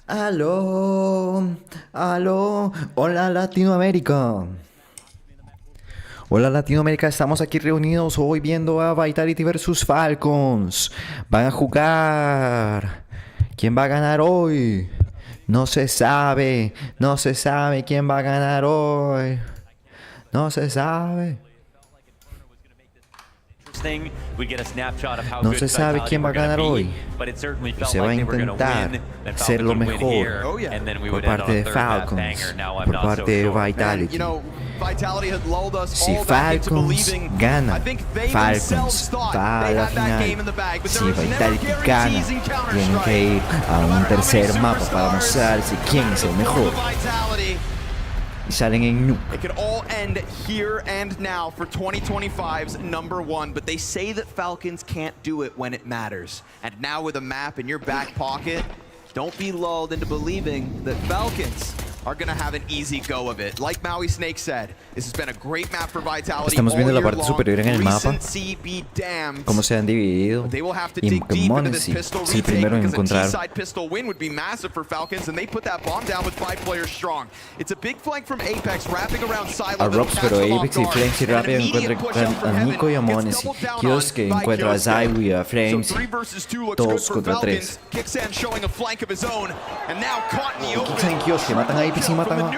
Aló, aló, hola Latinoamérica. Hola Latinoamérica, estamos aquí reunidos hoy viendo a Vitality versus Falcons. Van a jugar. ¿Quién va a ganar hoy? No se sabe, no se sabe quién va a ganar hoy. No se sabe. No se sabe quién va a ganar hoy. Se va a intentar ser lo mejor por parte de Falcons, por parte de Vitality. Si Falcons gana, Falcons va a la final. Si Vitality gana, tienen que ir a un tercer mapa para mostrarse quién es el mejor. Y salen en nuke. It could all end here and now for 2025's #1, but they say that Falcons can't do it when it matters. And now with a map in your back pocket, don't be lulled into believing that Falcons are going to have an easy go of it. Like Maui Snake said, this has been a great map for Vitality. Estamos viendo la parte superior en el mapa, cómo se han dividido, y que Monesi es el primero en encontrar pistol win would be massive for Falcons, and they put that bomb down with 5 players strong. It's a big flank from Apex wrapping around Silo. A Robs, pero Apex y Flames y rápido encuentran a Nico y a Monesi. Kioske encuentra a Zaiwu y a Flames. 2 contra 3. Kicksan showing a flank of his own, and now caught in the open. Kicksan y Kioske matan a Apex y matan a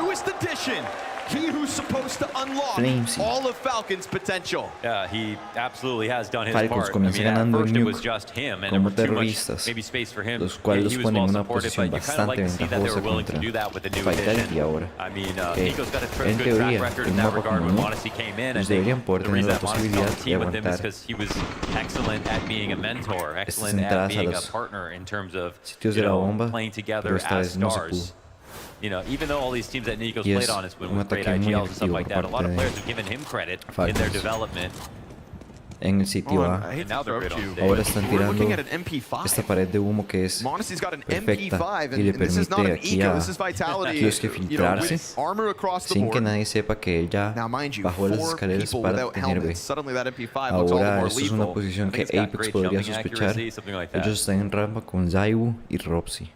He who's supposed to unlock Flamesy. all of Falcon's potential. Yeah, he absolutely has done his Falcons part. comienza ganando at en first it nuke was just him, and como there was too much terroristas, maybe space for him. los cuales los He was ponen en well una supported, posición but you kind of like bastante to see that they were ventajosa willing to contra do that with the new Vitality vision. ahora. I mean, Que Nico's got a en good track teoría, record un in that mapa regard como when nuke, Modesty came in. ellos I think deberían poder the tener reason la that Modesty posibilidad on de team with him is aguantar because he was excellent at being a mentor, excellent at entradas a being a los partner in terms of sitios de la bomba, playing pero together esta as vez no se stars. pudo. You know, even though all these teams that Nico's Y played es on has been un with great ataque muy IGLs and stuff efectivo like por that, a lot of parte players have given him credit in Falcons. their development. En el sitio A, And now they're good on stage. ahora están We're looking at tirando an MP5. esta pared de humo que es Monasty's got an perfecta MP5, y le and this is not permite an aquí eco, a this is Vitality, Kioske you know, filtrarse with armor across the sin que board. nadie sepa que él ya Now, mind you, bajó las 4 escaleras people para without tener B. helmets. Suddenly that MP5 looks all the Ahora more esto es una lethal. posición que I think he's got Apex great podría jumping sospechar. accuracy, something like that. Ellos están en rampa con Zaiwu y Robsy,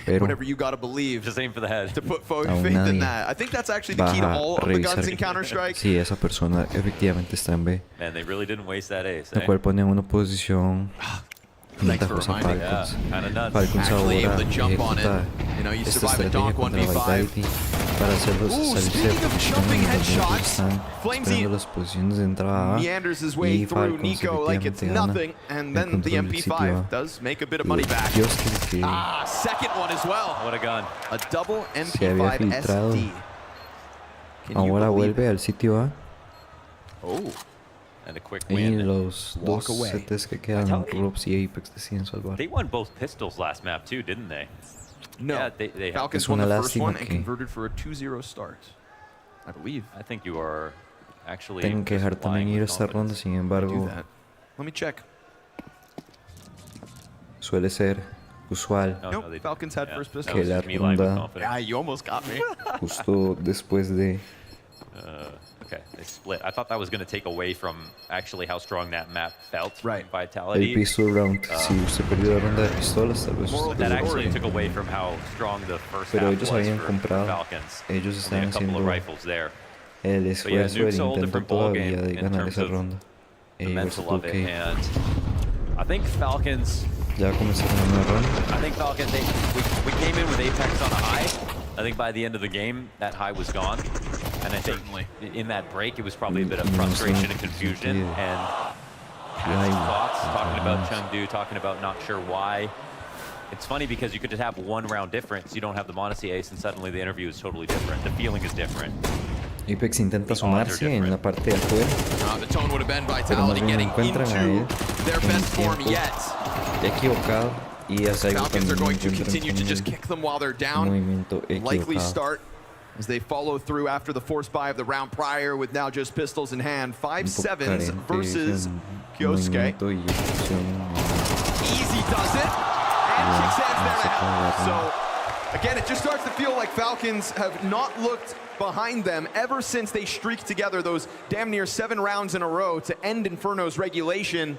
pero Whatever you gotta believe Just aim for the head. to put aún faith in nadie that. I think that's actually the key to va all a of the guns revisar in Counter-Strike. si esa persona efectivamente está en B, Man, they really didn't waste that ace. lo Eh? cual pone en una posición Thanks for ventajosa a reminding. Yeah, Falcons. kind of nuts. Falcons Actually able ahora to jump on it. ejecuta You know, you esta survive a estrategia donk contra 1v5. Vitality para hacerlos Ooh, salirse speaking de of posición jumping donde ellos headshots, están Flamesy esperando las posiciones de entrada A, meanders his way y through Falcons Nico like it's efectivamente gana nothing, and el then the control del sitio MP5 A. does make a bit of money Y back. Kioske, que Second one as well. What a gun. A double se había MP5 filtrado, SD. Can you ahora believe vuelve it? al sitio A. Oh, And a quick Y win. los Walk dos away. CTs que quedan, Vitality. Robs y Apex, deciden salvar. They won both pistols last map too, didn't they? no. Yeah, they Falcons Es won una the first lástima one and que- converted for a 2-0 start, I believe. I think you are actually Tengo que dejar just también lying ir with esta ronda, confidence. sin Do embargo, that. Let me check. suele ser usual No, Nope, they- Falcons had yeah, first that pistol. que was la just me lying with ronda- confidence. Ah, you almost got me. justo después de Okay, they split. I thought that was going to take away from actually how strong that map felt. Right. el Vitality. pistol round. Si usted perdió la ronda de pistolas, tal vez Moral usted That lo actually recuerde. took away from how strong the first Pero half ellos was habían for comprado, Falcons. ellos Only estaban a couple of haciendo rifles there. el yeah, esfuerzo, Nuke's el a whole intento different ball todavía game de in ganar terms esa of ronda. The Eso mental tuvo of it, que and I think Falcons. ya comenzaron una nueva ronda. I think Falcons. We came in with Apex on a high. I think by the end of the game, that high was gone. And I think in that break, it was probably a bit of frustration and confusion. And past thoughts, talking about Chengdu, talking about not sure why. It's funny because you could just have one round difference. You don't have the Modesty ace, and suddenly the interview is totally different. The feeling is different. Apex intenta sumarse en la parte de afuera, The tone would have been pero más Vitality bien getting encuentran a él into their en best form tiempo yet. equivocado y a Zaiwu Falcons are también going to encuentran continue to just con kick them while they're un down. movimiento Likely equivocado. start as they follow through after the force buy of the round prior with now just pistols in hand. Un poco 5-7s carente versus en Kioske. movimiento y ejecución. Easy does it, and Yeah, kicks hands there to that's help. a So again, it just starts to feel like Falcons have not looked behind them ever since they streaked together those damn near 7 rounds in a row to end Inferno's regulation.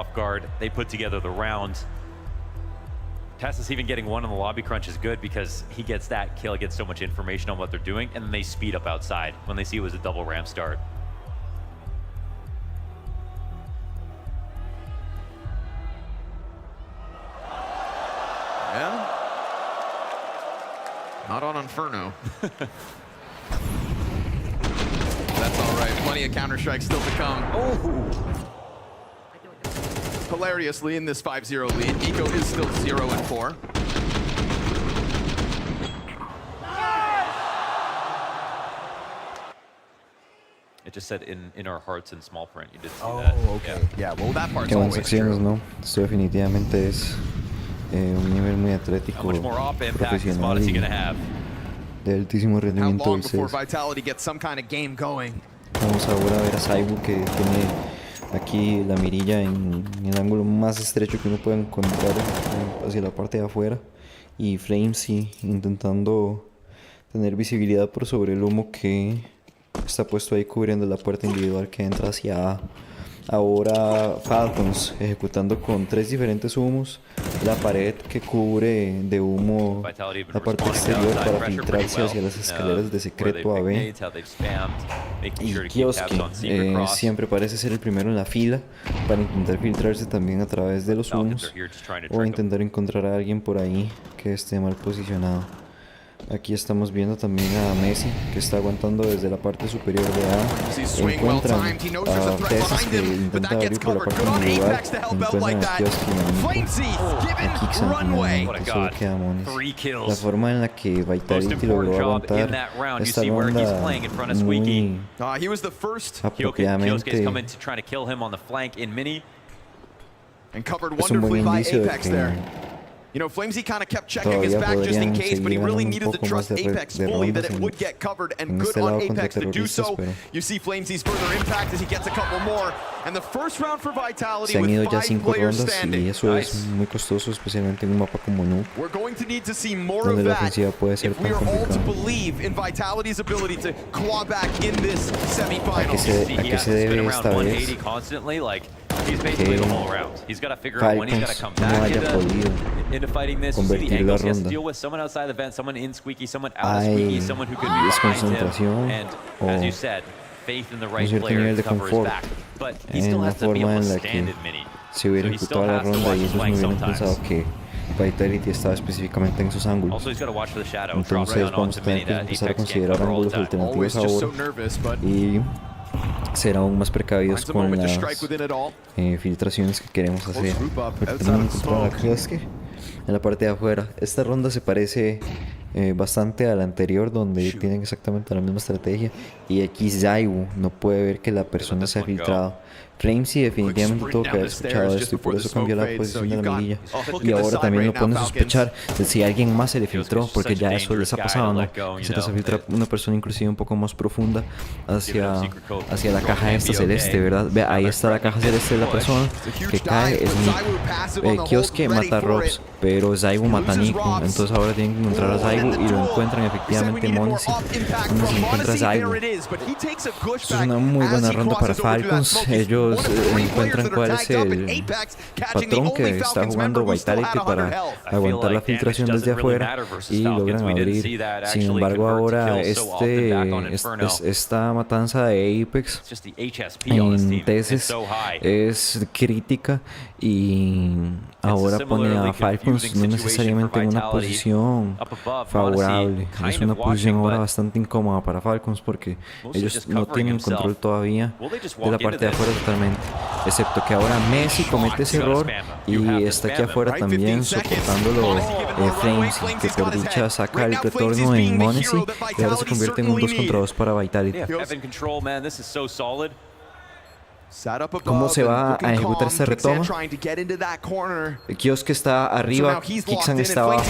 off guard. They put together the round. Tassus even getting one on the lobby crunch is good because he gets that kill, gets so much information on what they're doing, and then they speed up outside when they see it was a double ramp start. Not on Inferno. That's all right. Plenty of counter-strikes still to come. Oh. Hilariously, in this 5-0 lead, Eco is still 0-4. It just said in our hearts in small print. You did see Oh, that. okay. Yeah, well, that part's Qué buenas always acciones, true. ¿no? Esto definitivamente es un nivel muy atlético, How much more off impact is profesional Modesty y going to have? de altísimo How rendimiento long del before CS. Vitality gets some kind of game going? Vamos ahora a ver a Zaibu, que tiene aquí la mirilla en el ángulo más estrecho que uno puede encontrar hacia la parte de afuera, y Flamesy intentando tener visibilidad por sobre el humo que está puesto ahí cubriendo la puerta individual que entra hacia A. Ahora Falcons ejecutando con 3 diferentes humos la pared que cubre de humo la parte exterior para filtrarse hacia las escaleras de secreto a B. Y Kioske siempre parece ser el primero en la fila para intentar filtrarse también a través de los humos o intentar encontrar a alguien por ahí que esté mal posicionado. Aquí estamos viendo también a Messi, que está aguantando desde la parte superior de A. Encuentran a Tesis, que intenta abrir por la parte individual. Encuentran a Kioski y a Kixan finalmente, solo queda Mones. La forma en la que Vitality logró aguantar esta ronda muy apropiadamente es un buen indicio de que you know, Flamesy kind of kept checking his back just in case, but he really needed to trust Apex fully that it would get covered, and good on Apex to do so. You see Flamesy's further impact as he gets a couple more, and the first round for Vitality with 5 players standing. Y eso es muy costoso, especialmente en un mapa como Noob, we're going to need to see more of that if we are all to believe in Vitality's ability to claw back in this semifinal. ¿A qué se debe esta vez? He's basically the whole round. He's got to figure out when he's got to come back into fighting this. You see the angles he has to deal with. Someone outside the vent, someone in Squeaky, someone out of Squeaky, someone who could be behind him. And as you said, faith in the right player to cover his back. But he still has to be able to stand it mini. Se hubiera ejecutado la ronda y ellos no hubieran pensado que Vitality estaba específicamente en esos ángulos. Entonces vamos a tener que empezar a considerar ángulos alternativos ahora y ser aún más precavidos con las filtraciones que queremos hacer. Tenemos encontrado a Kioske en la parte de afuera. Esta ronda se parece bastante a la anterior, donde tienen exactamente la misma estrategia, y aquí Zaibu no puede ver que la persona se ha filtrado. Flamesy definitivamente tuvo que haber escuchado esto y por eso cambió la posición de la mirilla, y ahora también lo pone a sospechar de si alguien más se le filtró, porque ya eso les ha pasado, ¿no? Que se les ha filtrado una persona inclusive un poco más profunda hacia la caja esta celeste, ¿verdad? Ve, ahí está la caja celeste de la persona que cae. Es Kioske mata a Robs, pero Zaibu mata a Nico. Entonces ahora tienen que encontrar a Zaibu y lo encuentran efectivamente en Monesi, donde se encuentra Zaibu. Esto es una muy buena ronda para Falcons. Ellos encuentran cuál es el patrón que está jugando Vitality para aguantar la filtración desde afuera y logran abrir. Sin embargo, ahora esta matanza de Apex en tesis es crítica, y ahora pone a Falcons no necesariamente en una posición favorable. Es una posición ahora bastante incómoda para Falcons, porque ellos no tienen control todavía de la parte de afuera totalmente, excepto que ahora Messi comete ese error y está aquí afuera también soportándolo Flamesy, que por dicha saca el retorno en Monesi y ahora se convierte en un 2 contra 2 para Vitality. ¿Cómo se va a ejecutar esta retoma? Kioske está arriba, Kixan está abajo.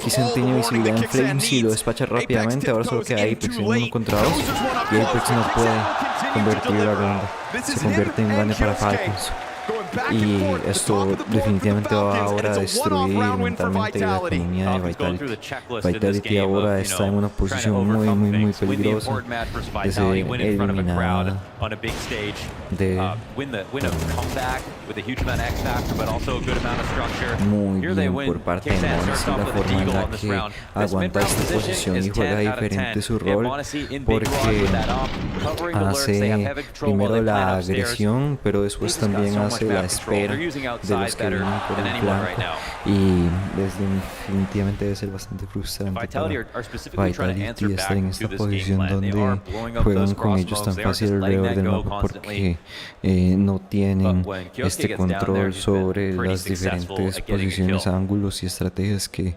Kixan tiene visibilidad en Flames y lo despacha rápidamente. Ahora solo queda Apex en 1 contra 2 y Apex no puede convertir la ronda. Se convierte en gane para Falcons. Y esto definitivamente va ahora a destruir mentalmente la economía de Vitality. Vitality ahora está en una posición muy peligrosa de ser eliminada muy bien por parte de Monesi, la forma en la que aguanta esta posición y juega diferente su rol, porque hace primero la agresión, pero después también hace la la espera de los que vienen por el flanco y definitivamente debe ser bastante frustrante para Vitality estar en esta posición donde juegan con ellos tan fácil alrededor del mapa porque no tienen este control sobre las diferentes posiciones, ángulos y estrategias que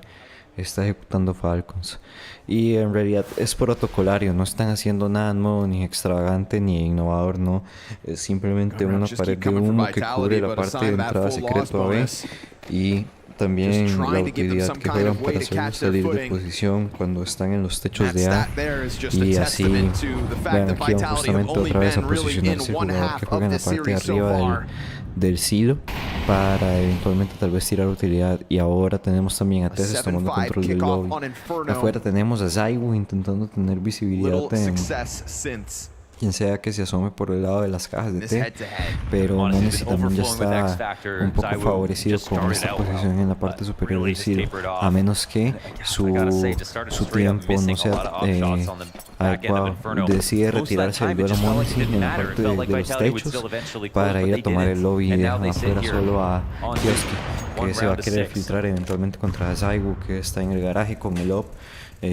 está ejecutando Falcons. Y en realidad es protocolario, no están haciendo nada nuevo, ni extravagante, ni innovador, no. Es simplemente una pared de humo que cubre la parte de entrada secreto a B y también la utilidad que juegan para solo salir de posición cuando están en los techos de A. Y así, vean, aquí van justamente otra vez a posicionarse el jugador que juega en la parte de arriba del silo para eventualmente tal vez tirar utilidad. Y ahora tenemos también a Tesis tomando control del lobby. Afuera tenemos a Zaiwu intentando tener visibilidad en quien sea que se asome por el lado de las cajas de té, pero Monesi también ya está un poco favorecido con esta posición en la parte superior del silo, a menos que su tiempo no sea adecuado. Decide retirarse del duelo Monesi en la parte de los techos para ir a tomar el lobby y dejan afuera solo a Kioski, que se va a querer filtrar eventualmente contra Zaiwu, que está en el garaje con el op,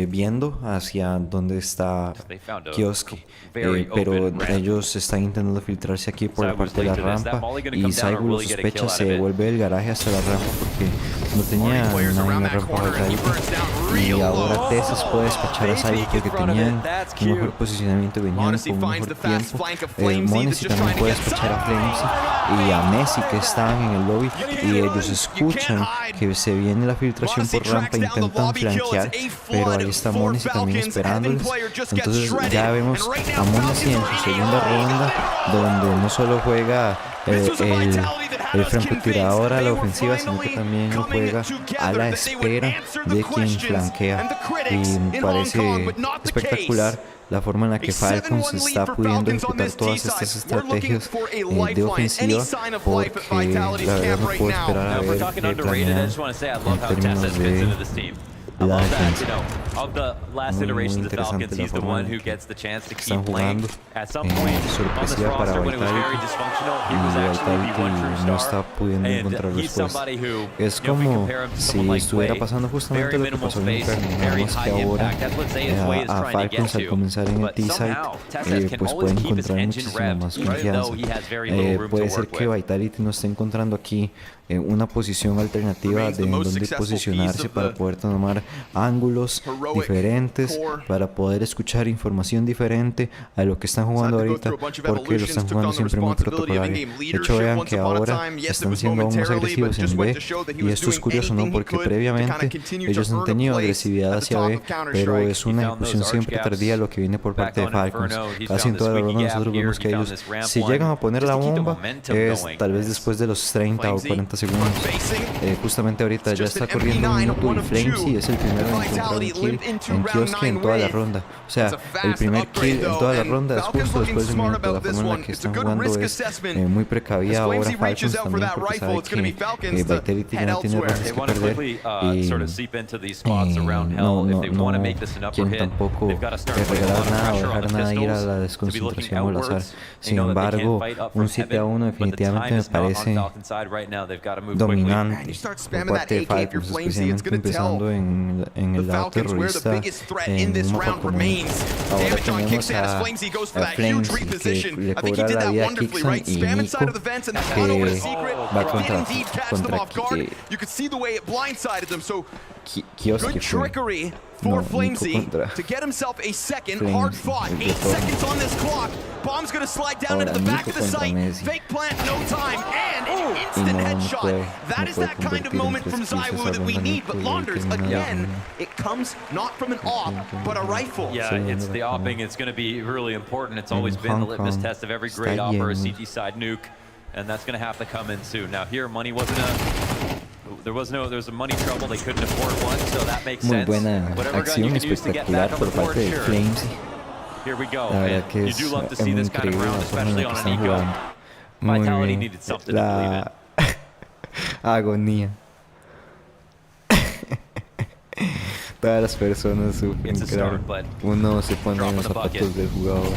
viendo hacia donde está Kioski, pero ellos están intentando filtrarse aquí por la parte de la rampa y Zaiwu lo sospecha, se devuelve del garaje hasta la rampa porque no tenía nadie en la rampa de y ahora Tesis puede despachar a Zaiwu porque tenían un mejor posicionamiento, venían con un mejor tiempo. Monesi también puede despachar a Flamesy y a Messi, que están en el lobby, y ellos escuchan que se viene la filtración por rampa, intentan flanquear, pero ahí está Monesi también esperándoles. Entonces ya vemos a Monesi en su segunda ronda, donde no solo juega el francotirador a la ofensiva, sino que también lo juega a la espera de quien flanquea. Y parece espectacular la forma en la que Falcons está pudiendo ejecutar todas estas estrategias de ofensiva, porque la verdad no puedo esperar a ver qué planean en términos de la defensa. Muy interesante la forma en que están jugando, sorpresiva para Vitality, y Vitality no está pudiendo encontrar respuesta. Es como si estuviera pasando justamente lo que pasó en Inferno, nada más que ahora a Falcons al comenzar en el T-Site pues pueden encontrar muchísima más confianza. Puede ser que Vitality no esté encontrando aquí una posición alternativa de en donde posicionarse para poder tomar ángulos diferentes, para poder escuchar información diferente a lo que están jugando ahorita, porque lo están jugando siempre muy protocolario. De hecho, vean que ahora están siendo aún más agresivos en B, y esto es curioso, ¿no? Porque previamente ellos han tenido agresividad hacia B, pero es una ejecución siempre tardía lo que viene por parte de Falcons. Casi en toda la ronda nosotros vemos que ellos, si llegan a poner la bomba, es tal vez después de los 30 o 40 segundos. Justamente ahorita ya está corriendo un minuto y Flamesy es el primero en encontrar un kill en Kioski en toda la ronda. O sea, el primer kill en toda la ronda es justo después de un minuto. La forma en la que están jugando es muy precavida ahora Falcons también, porque sabe que Vitality ya no tiene razas que perder y no quieren tampoco regalar nada o dejar nada ir a la desconcentración o al azar. Sin embargo, un 7-1 definitivamente me parece dominante por parte de Falcons, especialmente empezando en el lado terrorista en un mapa como ahora tenemos a Flamesy, que le cobra la vida a Kixan, y Nico, que va contra Kioski. For Flamesy to get himself a second hard fought 8 seconds on this clock. Bomb's gonna slide down into the back of the site. Fake plant, no time, and an instant headshot. That is that kind of moment from Zaiwu that we need. But Launders, again, it comes not from an AWP, but a rifle. Yeah, it's the AWPing. It's gonna be really important. It's always been the litmus test of every great AWP or a CT side nuke, and that's gonna have to come in soon. Now here, money wasn't there was a money trouble, they couldn't afford one, so that makes sense. Muy buena acción espectacular por parte de Flamesy. Here we go. La verdad que es muy increíble la forma en la que están jugando. Muy bien. La agonía. Todas las personas sufren, claro. Uno se pone en los zapatos del jugador.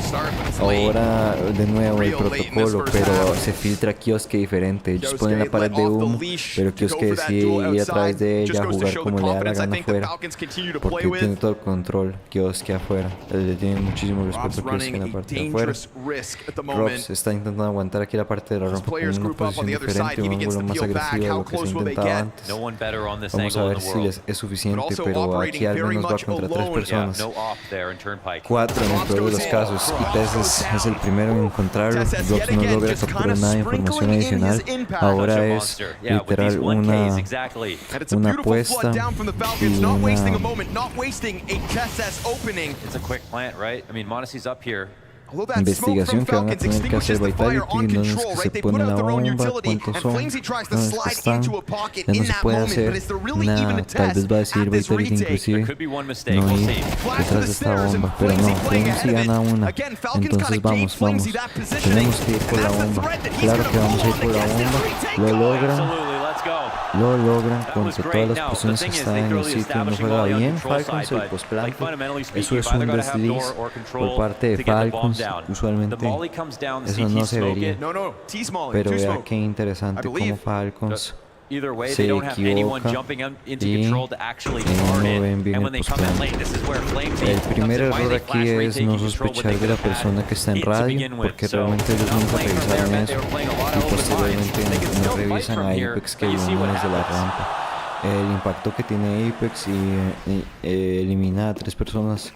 Ahora de nuevo el protocolo, pero se filtra Kiosque diferente. Ellos ponen la pared de humo, pero Kiosque decide ir a través de ella a jugar como le da la gana afuera, porque tiene todo el control. Kiosque afuera, le tiene muchísimo respeto a Kiosque en la parte de afuera. Robs está intentando aguantar aquí la parte de la rampa con una posición diferente, un ángulo más agresivo de lo que se intentaba antes. Vamos a ver si les es suficiente, pero aquí al menos va contra 3 personas. 4 en el peor de los casos. Y Tess es el primero en encontrarlo. Robs no logra capturar nada de información adicional. Ahora es literal una apuesta y una investigación que van a tener que hacer Vitality. No es que se pone la bomba, cuántos son, dónde están, ya no se puede hacer nada. Tal vez va a decir Vitality inclusive no ir detrás de esta bomba, pero no, Flames gana una. Entonces vamos, tenemos que ir por la bomba, claro que vamos a ir por la bomba. Lo logran contra todas las posiciones que están en el sitio. No juega bien Falcons el postplante. Eso es un desliz por parte de Falcons. Usualmente eso no se vería, pero vea qué interesante como Falcons se equivoca y no ven bien el postplante. El primer error aquí es no sospechar de la persona que está en radio, porque realmente ellos nunca revisaron eso y posteriormente no revisan a Apex que viene desde la rampa. El impacto que tiene Apex y elimina a 3 personas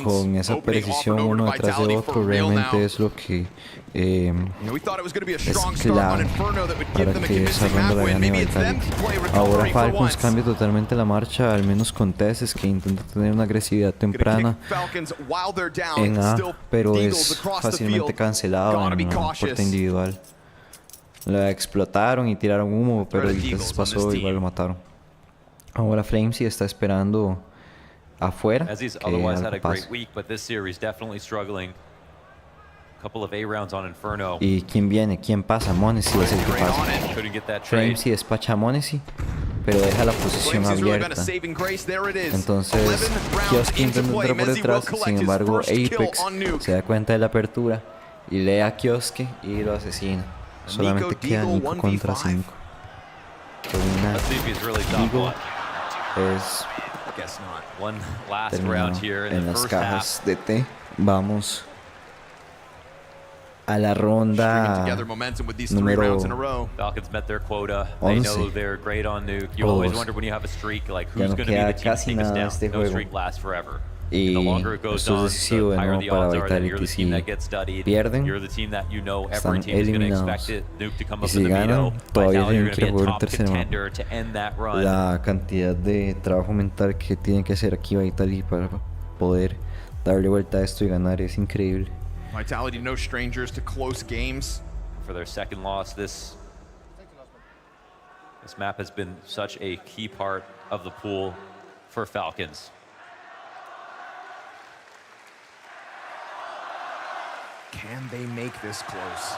con esa precisión uno detrás de otro realmente es lo que es clave para que esa ronda la gane Vitality. Ahora Falcons cambia totalmente la marcha, al menos con Tesses, que intenta tener una agresividad temprana en A, pero es fácilmente cancelado en la puerta individual. La explotaron y tiraron humo, pero entonces pasó y igual lo mataron. Ahora Flamesy está esperando afuera que algo pase. ¿Y quién viene? ¿Quién pasa? Monesi es el que pasa. Flamesy despacha a Monesi, pero deja la posición abierta. Entonces Kiosque intenta entrar por detrás, sin embargo Apex se da cuenta de la apertura y lee a Kiosque y lo asesina. Solamente queda Nico contra 5. VIVO es terminado en las cajas de té. Vamos a la ronda número 11 o 2. Ya no queda casi nada de este juego. Y esto es decisivo de nuevo para Vitality. Si pierden, están eliminados. Y si ganan, todavía tienen que jugar un tercer mapa. La cantidad de trabajo mental que tienen que hacer aquí Vitality para poder darle vuelta a esto y ganar es increíble. Vitality no strangers to close games. For their second loss, this map has been such a key part of the pool for Falcons. Can they make this close?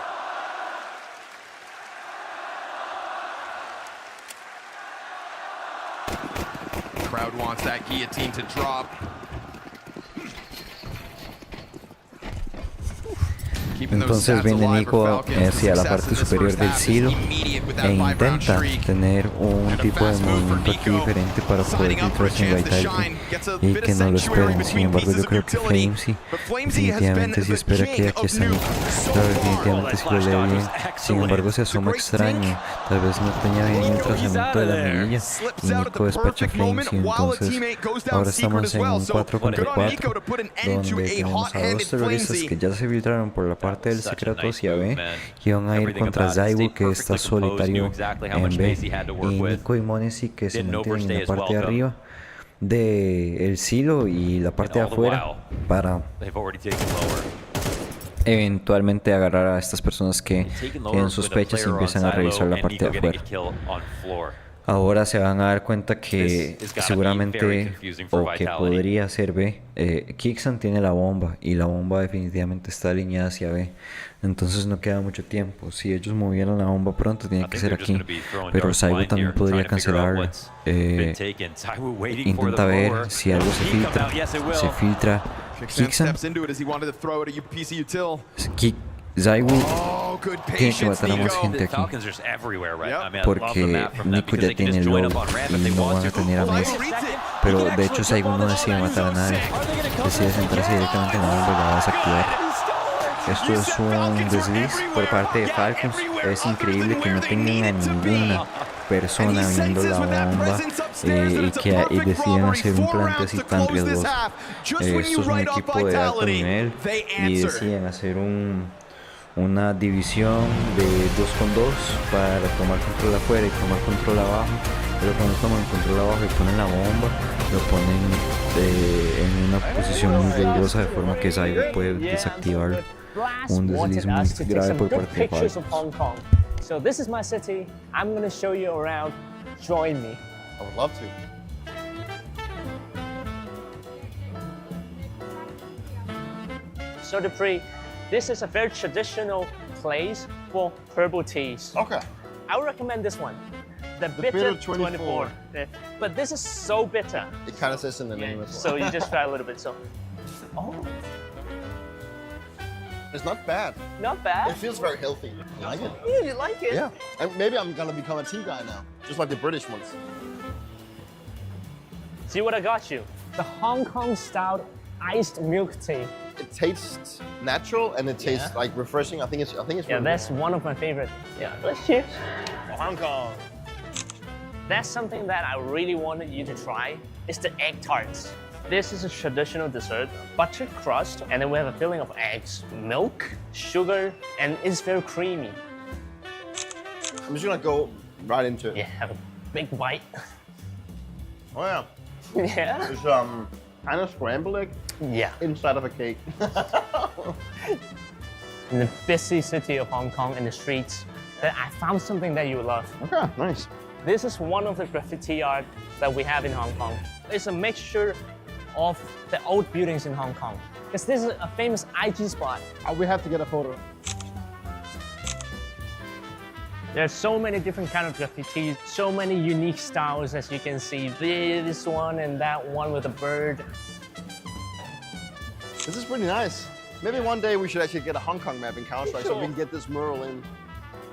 The crowd wants that guillotine to drop. Entonces viene Nico hacia la parte superior del silo e intenta tener un tipo de movimiento aquí diferente para poder filtrarse en Vitality y que no lo esperen. Sin embargo, yo creo que Flamesy definitivamente sí espera que aquí está Nico. Claro, definitivamente sí lo lee bien. Sin embargo, se asoma extraño. Tal vez no tenía bien el trazamiento de la mirilla y Nico despacha a Flamesy. Entonces ahora estamos en un 4 contra 4 donde tenemos a 2 terroristas que ya se filtraron por la parte del secreto hacia B y van a ir contra Zaibu, que está solitario en B, y Nico y Monesi, que se mantienen en la parte de arriba del silo y la parte de afuera para eventualmente agarrar a estas personas que tienen sospechas y empiezan a revisar la parte de afuera. Ahora se van a dar cuenta que seguramente, o que podría ser B. Kixan tiene la bomba y la bomba definitivamente está alineada hacia B. Entonces no queda mucho tiempo. Si ellos movieran la bomba pronto, tiene que ser aquí. Pero Saigo también podría cancelarla. Intenta ver si algo se filtra. Se filtra. Kixan. Zaiwu tiene que matar a más gente aquí, porque Nico ya tiene el low y no van a tener a Messi. Pero de hecho Zaiwu no decide matar a nadie, decide centrarse directamente en la bomba y la va a desactivar. Esto es un desliz por parte de Falcons. Es increíble que no tengan a ninguna persona viendo la bomba y que deciden hacer un plante así tan riesgoso. Esto es un equipo de alto nivel y deciden hacer una división de 2 con 2 para tomar control afuera y tomar control abajo. Pero cuando toman control abajo y ponen la bomba, lo ponen en una posición muy peligrosa de forma que Zaiwu puede desactivarlo. Un desliz muy grave por parte de Falcons. So this is my city. I'm going to show you around. Join me. I would love to. So Dupree, this is a very traditional place for herbal teas. Okay. I would recommend this one. The bitter 24. But this is so bitter. It kind of says in the name as well. So you just try a little bit. So, oh, it's not bad. not bad. It feels very healthy. I like it. Yeah, you like it? Yeah. And maybe I'm gonna become a tea guy now, just like the British ones. See what I got you? The Hong Kong style iced milk tea. It tastes natural and it tastes like refreshing. I think it's Yeah, really that's one of my favorite. Yeah, let's cheers. Hong Kong. That's something that I really wanted you to try. It's the egg tarts. This is a traditional dessert, butter crust, and then we have a filling of eggs, milk, sugar, and it's very creamy. I'm just gonna go right into it. Yeah, have a big bite. Oh yeah. Yeah? It's kind of scrambled egg Yeah. inside of a cake. In the busy city of Hong Kong, in the streets, that I found something that you love. Okay, nice. This is one of the graffiti art that we have in Hong Kong. It's a mixture of the old buildings in Hong Kong. Because this is a famous IG spot. We have to get a photo. There's so many different kind of graffitis, so many unique styles as you can see. This one and that one with a bird. This is pretty nice. Maybe one day we should actually get a Hong Kong map in Counter-Strike so we can get this mural in.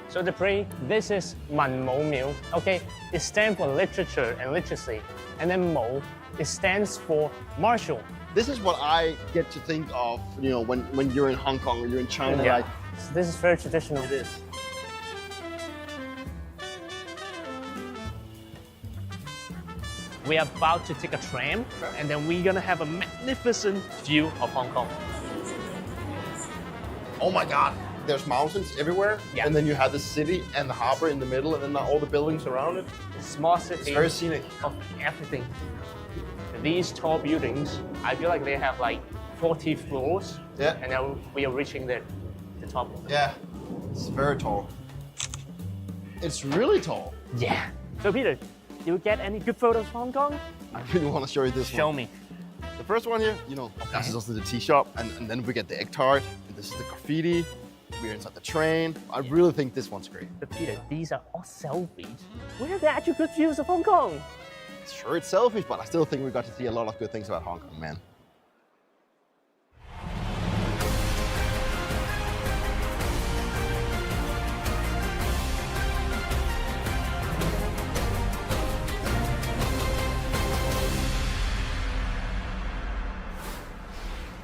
So Dupree, this is 文武廟. Okay, it stands for literature and literacy. And then Mo, it stands for martial. This is what I get to think of, you know, when you're in Hong Kong or you're in China. Yeah. Like, So this is very traditional. it is. We are about to take a tram, and then we're gonna have a magnificent view of Hong Kong. Oh my God. There's mountains everywhere, Yeah. and then you have the city and the harbor in the middle, and then all the buildings around it. Small It's city very scenic. of everything. These tall buildings, I feel like they have like 40 floors. Yeah. And now we are reaching the top. Yeah, it's very tall. It's really tall. Yeah. So Peter, did you get any good photos of Hong Kong? I really want to show you this Show one. me. The first one here, you know, this is also the tea shop, and then we get the egg tart, and this is the graffiti. We're inside the train. I really think this one's great. But Peter, these are all selfies. Where are the actual good views of Hong Kong? Sure, it's selfish, but I still think we got to see a lot of good things about Hong Kong, man.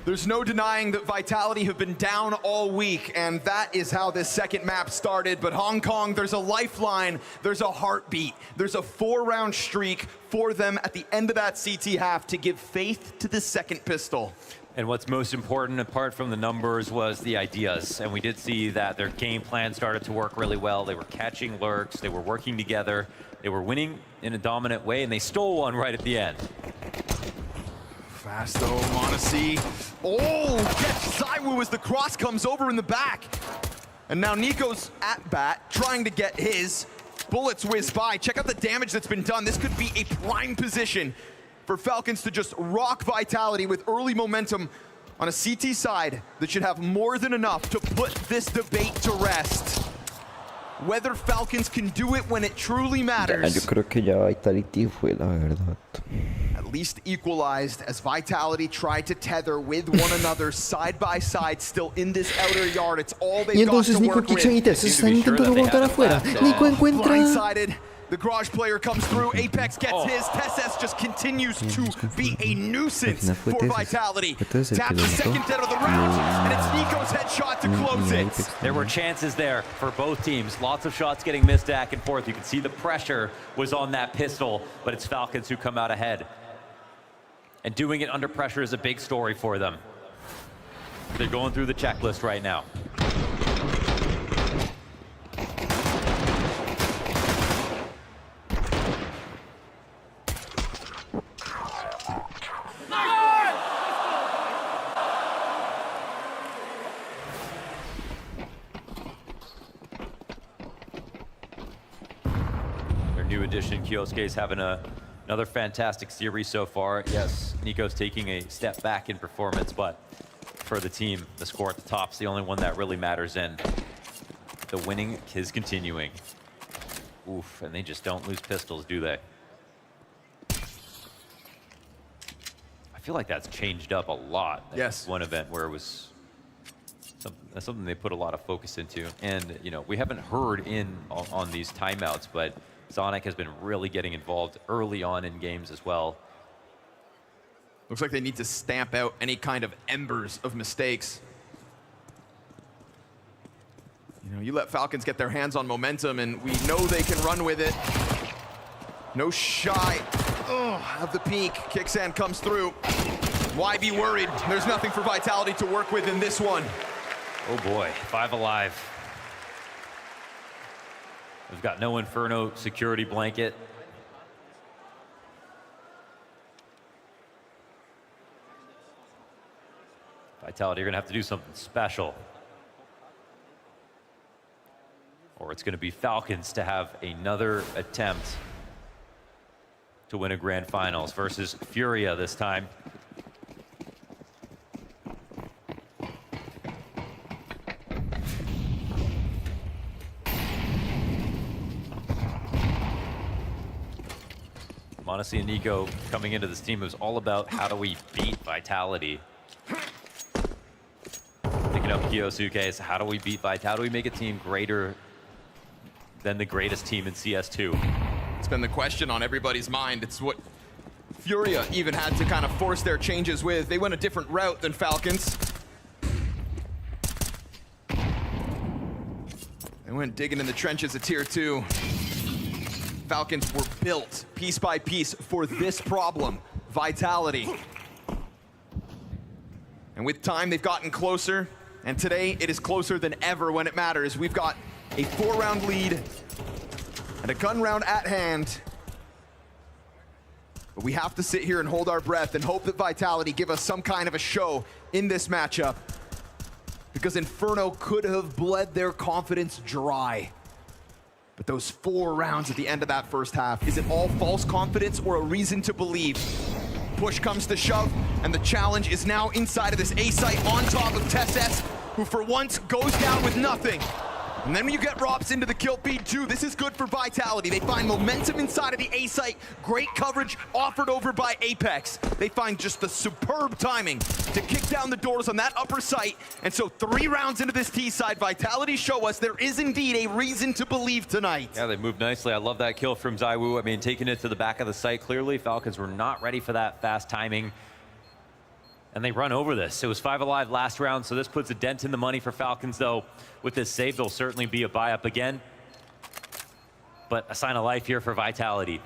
There's no denying that Vitality have been down all week, and that is how this second map started. But Hong Kong, there's a lifeline, there's a heartbeat, there's a 4-round streak for them at the end of that CT half to give faith to the second pistol. And what's most important, apart from the numbers, was the ideas. And we did see that their game plan started to work really well. They were catching lurks, they were working together, they were winning in a dominant way, and they stole one right at the end. Fast though, Monacy. Oh, gets Zaiwu as the cross comes over in the back. And now Nico's at bat, trying to get his. bullets whiz by. Check out the damage that's been done. This could be a prime position for Falcons to just rock Vitality with early momentum on a CT side that should have more than enough to put this debate to rest. Whether Falcons can do it when it truly matters. Yo creo que ya Vitality fue, la verdad. At least equalized as Vitality tried to tether with one another side by side, still in this outer yard. It's all they've got to work with. Y entonces Nico, se están intentando voltar afuera. Nico encuentra... Blindsided. The Garage player comes through. Apex gets his. TeSeS just continues to be a nuisance for Vitality. Taps the second dead of the round, and it's Nico's headshot to close it. There were chances there for both teams. Lots of shots getting missed back and forth. You can see the pressure was on that pistol, but it's Falcons who come out ahead. And doing it under pressure is a big story for them. They're going through the checklist right now. New addition, Kyosuke's having another fantastic series so far. Yes, Nico's taking a step back in performance, but for the team, the score at the top's the only one that really matters, and the winning is continuing. Oof, and they just don't lose pistols, do they? I feel like that's changed up a lot. Yes. One event where it was something they put a lot of focus into, and you know, we haven't heard on these timeouts, but Sonic has been really getting involved early on in games as well. Looks like they need to stamp out any kind of embers of mistakes. You know, you let Falcons get their hands on momentum, and we know they can run with it. No shy of the peak. Kicksand comes through. Why be worried? There's nothing for Vitality to work with in this one. Oh boy, 5 alive. We've got no Inferno security blanket. Vitality, you're gonna have to do something special. Or it's gonna be Falcons to have another attempt to win a grand finals versus Furia this time. Honestly, and Nico coming into this team, it was all about how do we beat Vitality. Picking up Kyosuke, so how do we beat Vitality? How do we make a team greater than the greatest team in CS2? It's been the question on everybody's mind. It's what Furia even had to kind of force their changes with. They went a different route than Falcons. They went digging in the trenches of Tier 2. Falcons were built piece by piece for this problem, Vitality. And with time, they've gotten closer, and today it is closer than ever when it matters. We've got a 4-round lead and a gun round at hand. But we have to sit here and hold our breath and hope that Vitality give us some kind of a show in this matchup, because Inferno could have bled their confidence dry. But those 4 rounds at the end of that first half, is it all false confidence or a reason to believe? Push comes to shove, and the challenge is now inside of this A site on top of TeSeS, who for once goes down with nothing. And then when you get Robs into the kill feed too, this is good for Vitality. They find momentum inside of the A site, great coverage offered over by Apex. They find just the superb timing to kick down the doors on that upper site. And so 3 rounds into this T side, Vitality show us there is indeed a reason to believe tonight. Yeah, they moved nicely. I love that kill from Zaiwu. I mean, taking it to the back of the site, clearly Falcons were not ready for that fast timing. And they run over this. It was 5 alive last round, so this puts a dent in the money for Falcons, though. With this save, there'll certainly be a buy-up again. But a sign of life here for Vitality.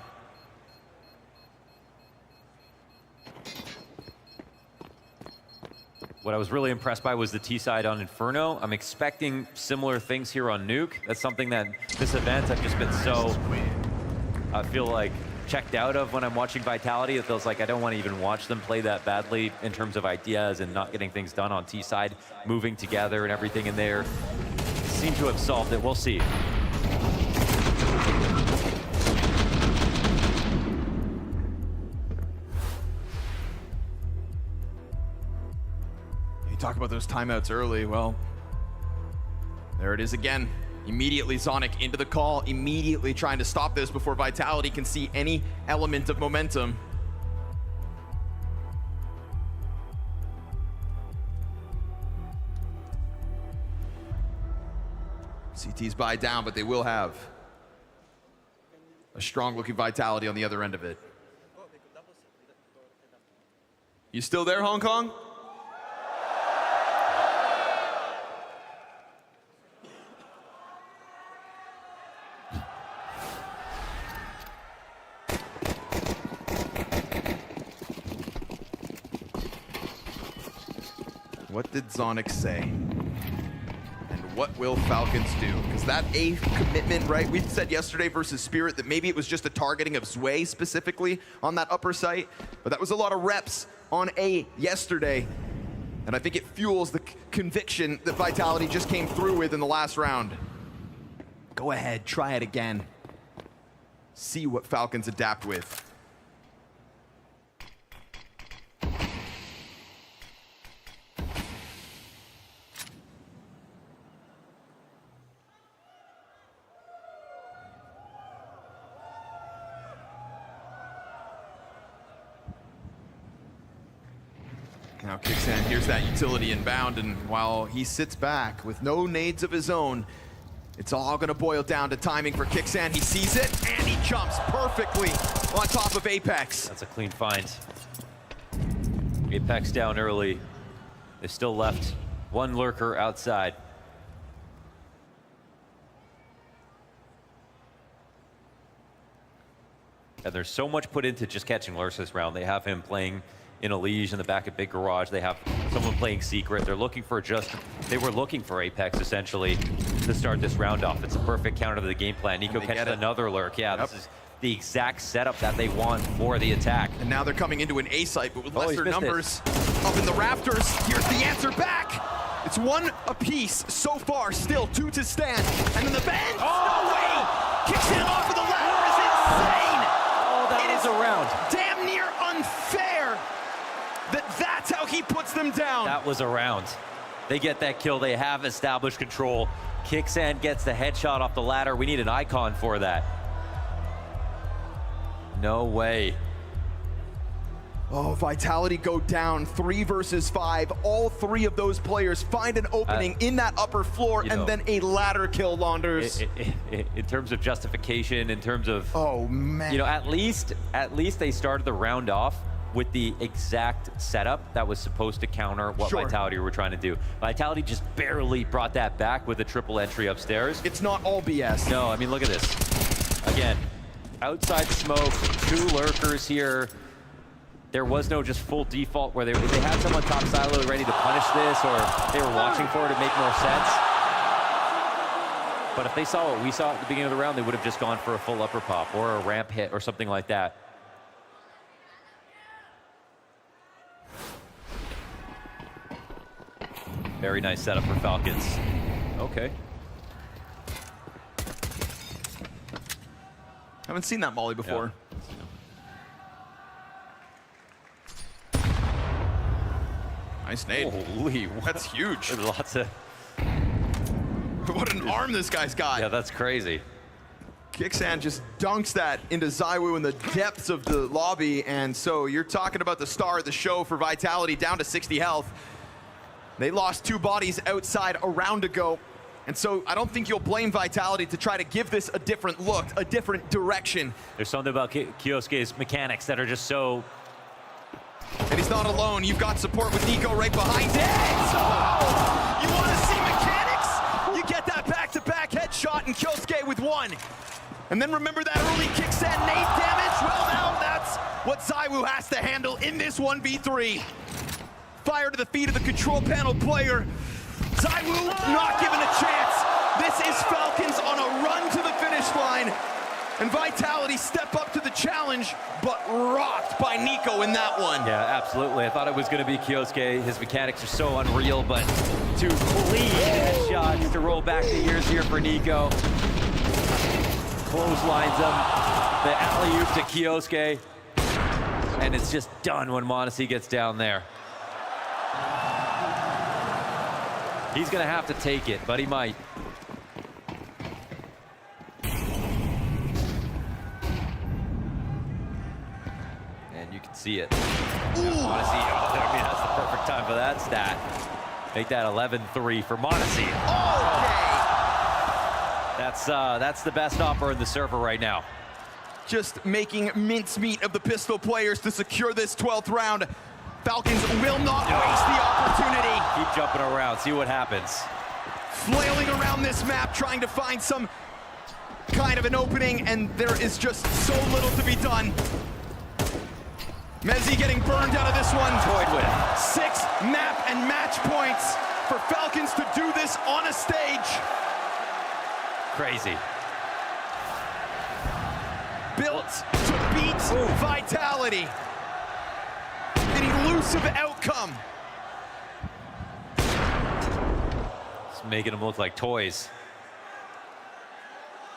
What I was really impressed by was the T-side on Inferno. I'm expecting similar things here on Nuke. That's something that this event I've just been so, I feel like, checked out of when I'm watching Vitality. It feels like I don't want to even watch them play that badly in terms of ideas and not getting things done on T-side, moving together and everything in there. Seem to have solved it. We'll see. You talk about those timeouts early, well, there it is again. Immediately Zonic into the call, immediately trying to stop this before Vitality can see any element of momentum. CT's buy down, but they will have a strong looking Vitality on the other end of it. You still there, Hong Kong? What did Zonic say? And what will Falcons do? Because that A commitment, right? We said yesterday versus Spirit that maybe it was just a targeting of Zwei specifically on that upper site, but that was a lot of reps on A yesterday. And I think it fuels the conviction that Vitality just came through with in the last round. Go ahead, try it again. See what Falcons adapt with. Now Kixan hears that utility inbound, and while he sits back with no nades of his own, it's all gonna boil down to timing for Kixan. He sees it, and he jumps perfectly on top of Apex. That's a clean find. Apex down early. They still left one lurker outside. And there's so much put into just catching Lurks this round. They have him playing in a Liege in the back of Big Garage. They have someone playing Secret. They're looking for they were looking for Apex essentially to start this round off. It's a perfect counter to the game plan. Nico catches another lurk. Yeah, This is the exact setup that they want for the attack. And now they're coming into an A site, but with lesser numbers. Up in the rafters, here's the answer back. It's one apiece so far, still 2 to stand. And then the bend, no way! Kicks in off of the ladder is insane! Oh, that is around. Damn near unfair that's how he puts them down. That was around. They get that kill. They have established control. Kixan gets the headshot off the ladder. We need an icon for that. No way. Oh, Vitality go down 3 versus 5. All 3 of those players find an opening in that upper floor, and then a ladder kill, Launders. In terms of justification, in terms of, oh man, you know, at least they started the round off with the exact setup that was supposed to counter what Vitality were trying to do. Vitality just barely brought that back with a triple entry upstairs. It's not all BS. No, I mean, look at this. Again, outside smoke, 2 lurkers here. There was no just full default where they had someone top silo ready to punish this, or they were watching for it to make more sense. But if they saw what we saw at the beginning of the round, they would have just gone for a full upper pop or a ramp hit or something like that. Very nice setup for Falcons. Okay. Haven't seen that molly before. Yeah. Nice nade. Holy, that's huge. There's lots of... What an arm this guy's got. Yeah, that's crazy. Kixan just dunks that into Zywoo in the depths of the lobby, and so you're talking about the star of the show for Vitality, down to 60 health. They lost 2 bodies outside a round ago, and so I don't think you'll blame Vitality to try to give this a different look, a different direction. There's something about Kiosuke's mechanics that are just so... And he's not alone. You've got support with Nico right behind it. So, you want to see mechanics? You get that back-to-back headshot and Kyosuke with 1. And then remember that early Kixan nade damage? Well, now that's what Zywoo has to handle in this 1v3. Fire to the feet of the control panel player. Zywoo not given a chance. This is Falcons on a run to the finish line. And Vitality step up to the challenge, but rocked by Nico in that one. Yeah, absolutely. I thought it was going to be Kiosuke. His mechanics are so unreal, but 2 clean headshots to roll back the years here for Nico. Clotheslines him. The alley-oop to Kiosuke. And it's just done when m0NESY gets down there. He's going to have to take it, but he might. And you can see it. Montesi, I mean, that's the perfect time for that stat. Make that 11-3 for Montesi. Okay. That's the best offer in the server right now. Just making mincemeat of the pistol players to secure this 12th round. Falcons will not waste the opportunity. Keep jumping around, see what happens. Flailing around this map, trying to find some kind of an opening, and there is just so little to be done. Mezzi getting burned out of this one. Toyed with. 6 map and match points for Falcons to do this on a stage. Crazy. Built to beat Vitality. An elusive outcome. It's making them look like toys.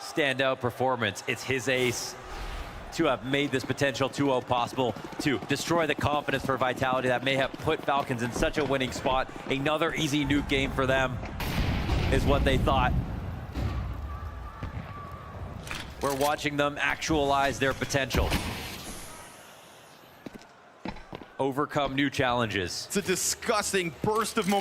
Standout performance. It's his ace to have made this potential 2-0 possible, to destroy the confidence for Vitality that may have put Falcons in such a winning spot. Another easy nuke game for them is what they thought. We're watching them actualize their potential. Overcome new challenges. It's a disgusting burst of momentum.